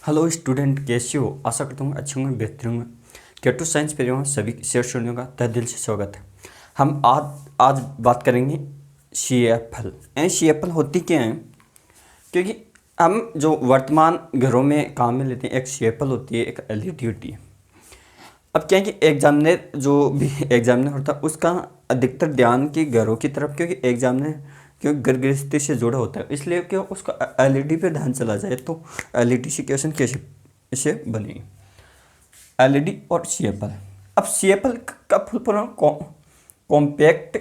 Hello student, कैसे हो? आशा करता हूँ अच्छे होंगे, बेहतर होंगे। केटू साइंस पे सभी शेयर श्रेणियों का तहे दिल से स्वागत है। हम आज बात करेंगे CFL। CFL होती क्या है? क्योंकि हम जो वर्तमान घरों में काम में लेते हैं, एक CFL होती है, एक LED होती है। अब क्या है कि एग्जामिनर जो भी एग्जामिनर होता है उसका अधिकतर ध्यान की घरों की तरफ, क्योंकि एग्जामिनर क्योंकि घर गृहस्थी से जुड़ा होता है, इसलिए कि उसका LED पे ध्यान चला जाए तो LED से क्वेश्चन कैसे बनेगी। LED और CFL। अब CFL का फुल फॉर्म कॉम्पैक्ट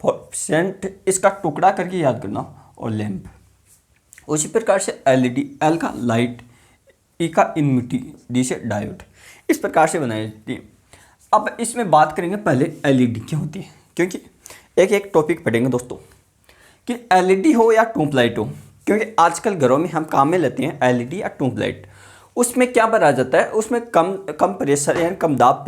फोर्सेंट, इसका टुकड़ा करके याद करना, और लैंप। उसी प्रकार से LED, L का लाइट, E का इनमिटी, D से डायोड, इस प्रकार से बनाई जाती है। अब इसमें बात करेंगे पहले LED क्या होती है, क्योंकि एक एक टॉपिक पढ़ेंगे दोस्तों कि LED हो या ट्यूबलाइट हो, क्योंकि आजकल घरों में हम काम में लेते हैं LED या ट्यूबलाइट। उसमें क्या भरा जाता है, उसमें कम प्रेशर यानी कम दाब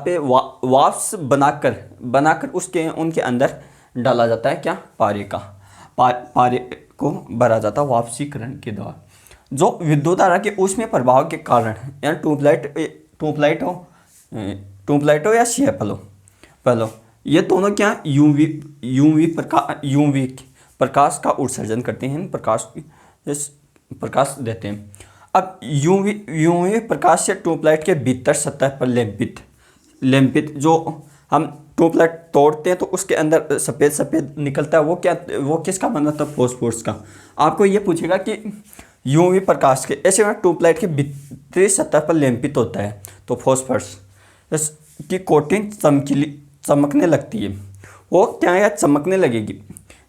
पे वाष्प बनाकर उसके उनके अंदर डाला जाता है क्या, पारे को भरा जाता है वाष्पीकरण के द्वारा, जो विद्युत धारा के उसमें प्रभाव के कारण, यानी ट्यूबलाइट हो या CFL हो, पहले ये दोनों क्या यूवी प्रकाश का उत्सर्जन करते हैं, प्रकाश देते हैं। अब यूवी प्रकाश से ट्यूबलाइट के भीतर सतह पर लेंपित जो हम ट्यूबलाइट तोड़ते हैं तो उसके अंदर सफ़ेद निकलता है, वो किसका बना था, फॉस्फोरस का। आपको ये पूछेगा कि यूवी प्रकाश के ऐसे में ट्यूबलाइट के भीतरी सतह पर लेंपित होता है तो फॉस्फोरस की कोटिंग चमकने लगती है। वो क्या है, चमकने लगेगी,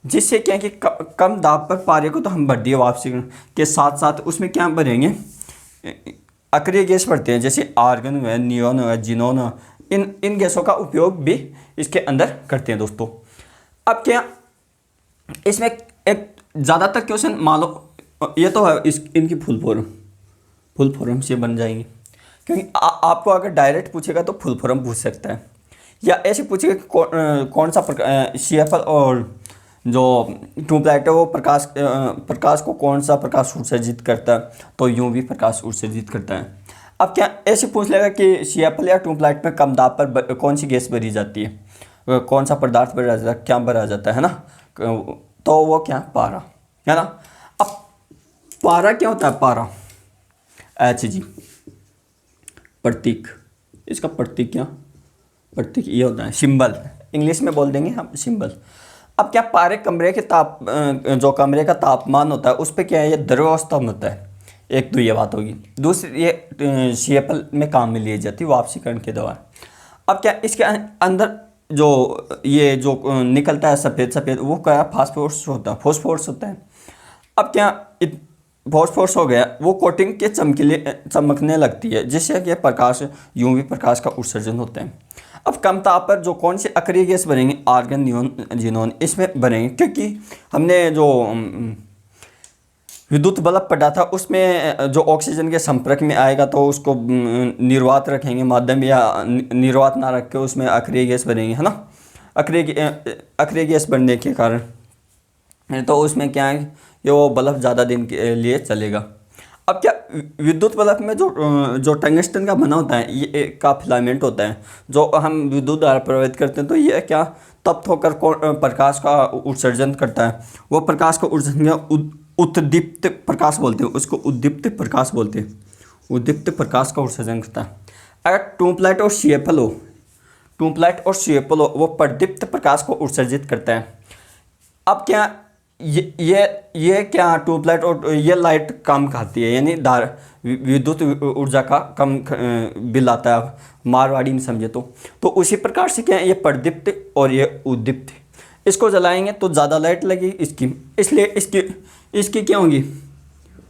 जिससे क्या है कि कम दाब पर पारे को तो हम भर दिए वाष्पीकरण के साथ साथ उसमें क्या भरेंगे, अक्रिय गैस भरते हैं, जैसे आर्गन है, नियोन है, जिनोन है। इन गैसों का उपयोग भी इसके अंदर करते हैं दोस्तों। अब क्या इसमें एक ज़्यादातर क्वेश्चन मान लो ये तो है, इनकी फुल फॉर्म से बन जाएंगे, क्योंकि आपको अगर डायरेक्ट पूछेगा तो फुल फॉर्म पूछ सकता है, या ऐसे पूछेगा कि कौन सा CFL और जो ट्यूबलाइट है वो प्रकाश को कौन सा प्रकाश उत्सर्जित करता है, तो यूवी प्रकाश उत्सर्जित करता है। अब क्या ऐसे पूछ लेगा कि CFL या ट्यूबलाइट में कम दाब पर कौन सी गैस भरी जाती है, कौन सा पदार्थ भरा जाता है, क्या भरा जाता है ना, तो वो क्या, पारा है ना। अब पारा क्या होता है, पारा Hg प्रतीक, इसका प्रतीक ये होता है सिंबल, इंग्लिश में बोल देंगे हम सिंबल। अब क्या पारे कमरे के जो कमरे का तापमान होता है उस पर क्या है, ये द्रव्यावस्था में होता है। एक तो ये बात होगी, दूसरी ये CFL में काम में लिए जाती है वाष्पीकरण के दौरान। अब क्या इसके अंदर जो निकलता है सफ़ेद वो क्या, फॉस्फोरस होता है। अब क्या फॉस्फोरस हो गया, वो कोटिंग के चमकने लगती है, जिससे कि यूवी प्रकाश का उत्सर्जन होता है। अब कम ताप पर जो कौन से अक्रिय गैस बनेंगे, आर्गन, नियोन, जिनोन, इसमें बनेंगे, क्योंकि हमने जो विद्युत बल्ब पढ़ा था उसमें जो ऑक्सीजन के संपर्क में आएगा तो उसको निर्वात रखेंगे माध्यम, या निर्वात ना रख के उसमें अक्रिय गैस बनेंगे, है ना। अक्रिय गैस बनने के कारण तो उसमें क्या है, ये वो बल्ब ज़्यादा दिन के लिए चलेगा। अब क्या विद्युत बल्ब में जो टंगस्टन का बना होता है, ये का फिलामेंट होता है, जो हम विद्युत द्वारा प्रभावित करते हैं, तो ये क्या तप्त होकर प्रकाश का उत्सर्जन करता है। वो प्रकाश का उत्सर्जन उत्दीप्त प्रकाश बोलते हैं, उसको उद्दीप्त प्रकाश बोलते हैं, उद्दीप्त प्रकाश का उत्सर्जन करता है। अगर ट्यूबलाइट और CFL हो, वो प्रदीप्त प्रकाश को उत्सर्जित करता है। अब क्या ये क्या ट्यूबलाइट और ये लाइट कम खाती है, यानी विद्युत ऊर्जा का कम बिल आता है, मारवाड़ी में समझे तो उसी प्रकार से क्या है, ये प्रदीप्त और ये उद्दीप्त, इसको जलाएंगे तो ज़्यादा लाइट लगेगी इसकी, इसलिए इसकी क्या होगी,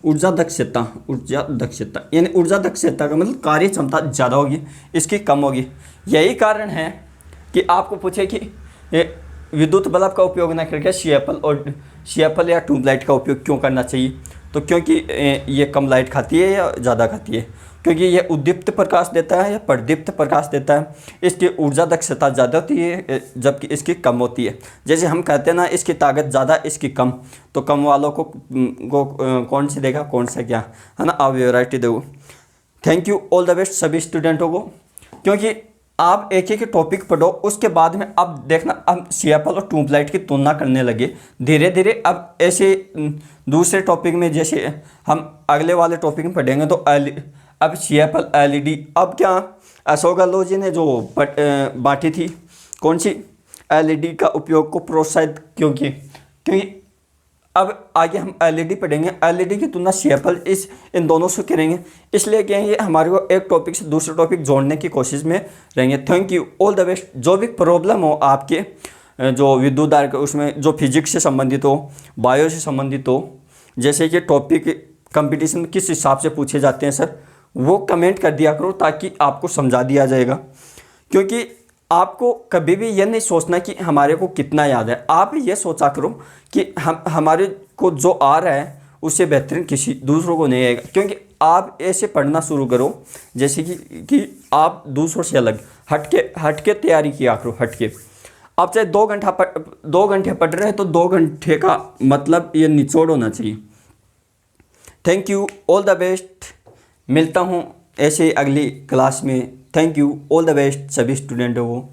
ऊर्जा दक्षता यानी ऊर्जा दक्षता का मतलब कार्य क्षमता ज़्यादा होगी, इसकी कम होगी। यही कारण है कि आपको पूछे कि विद्युत बल्ब का उपयोग न करके CFL या ट्यूबलाइट का उपयोग क्यों करना चाहिए, तो क्योंकि ये कम लाइट खाती है या ज़्यादा खाती है, क्योंकि ये उद्दीप्त प्रकाश देता है या प्रदीप्त प्रकाश देता है। इसकी ऊर्जा दक्षता ज़्यादा होती है जबकि इसकी कम होती है। जैसे हम कहते हैं ना इसकी ताकत ज़्यादा इसकी कम, तो कम वालों को कौन सी देगा, कौन सा क्या, है ना, आप वैरायटी दो। Thank you, all the best सभी स्टूडेंटों को। क्योंकि आप एक एक टॉपिक पढ़ो, उसके बाद में अब देखना, अब CFL और ट्यूबलाइट की तुलना करने लगे धीरे धीरे। अब ऐसे दूसरे टॉपिक में जैसे हम अगले वाले टॉपिक में पढ़ेंगे तो अब CFL LED, अब क्या अशोक गहलोत जी ने जो बांटी थी कौन सी, LED का उपयोग को प्रोत्साहित क्योंकि अब आगे हम LED पढ़ेंगे, LED की तुलना CFL इन दोनों से करेंगे। इसलिए क्या है, ये हमारे को एक टॉपिक से दूसरे टॉपिक जोड़ने की कोशिश में रहेंगे। Thank you, all the best. जो भी प्रॉब्लम हो आपके, जो विद्युत धारा के उसमें, जो फिजिक्स से संबंधित हो, बायो से संबंधित हो, जैसे कि टॉपिक कंपटीशन में किस हिसाब से पूछे जाते हैं सर, वो कमेंट कर दिया करो ताकि आपको समझा दिया जाएगा। क्योंकि आपको कभी भी ये नहीं सोचना कि हमारे को कितना याद है, आप ये सोचा करो कि हमारे को जो आ रहा है उससे बेहतरीन किसी दूसरों को नहीं आएगा। क्योंकि आप ऐसे पढ़ना शुरू करो जैसे कि आप दूसरों से अलग हट के तैयारी किया करो, हट के। आप चाहे 2 घंटे पढ़ रहे हैं तो 2 घंटे का मतलब ये निचोड़ होना चाहिए। Thank you, all the best. मिलता हूँ ऐसे अगली क्लास में। Thank you, all the best सभी स्टूडेंटों को।